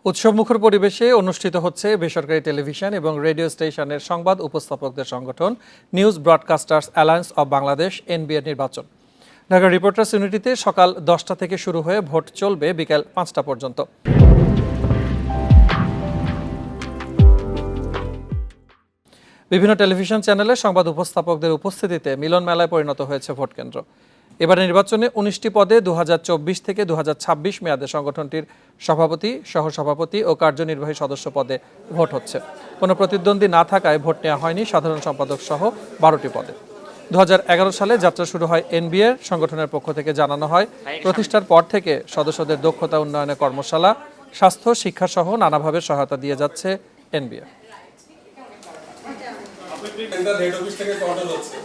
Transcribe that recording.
উৎসবমুখর পরিবেশে অনুষ্ঠিত হচ্ছে বেসরকারি টেলিভিশন এবং রেডিও স্টেশনের সংবাদ উপস্থাপকদের সংগঠন News Broadcasters Alliance of Bangladesh NBR নির্বাচন। ঢাকা রিপোর্টার্স ইউনিটিতে সকাল 10টা থেকে শুরু হয়ে ভোট চলবে বিকেল 5টা পর্যন্ত। বিভিন্ন টেলিভিশন চ্যানেলে সংবাদ উপস্থাপকদের উপস্থিতিতে মিলন মেলায় পরিণত হয়েছে ভোট কেন্দ্র। এবারের নির্বাচনে 19টি পদে 2024 থেকে 2026 মেয়াদে সংগঠনটির সভাপতি, সহসভাপতি ও কার্যনির্বাহী সদস্য পদে ভোট হচ্ছে। কোনো প্রতিদ্বন্দ্বী না থাকায় ভোট নেওয়া হয়নি সাধারণ সম্পাদক সহ 12টি পদে। 2011 সালে যাত্রা শুরু হয় এনবিআর। সংগঠনের পক্ষ থেকে জানানো হয়, প্রতিষ্ঠার পর থেকে সদস্যদের দক্ষতা উন্নয়নে কর্মশালা, স্বাস্থ্য, শিক্ষা সহ নানাভাবে সহায়তা দিয়ে যাচ্ছে এনবিআর। হেড অফিস থেকে অর্ডার হচ্ছে।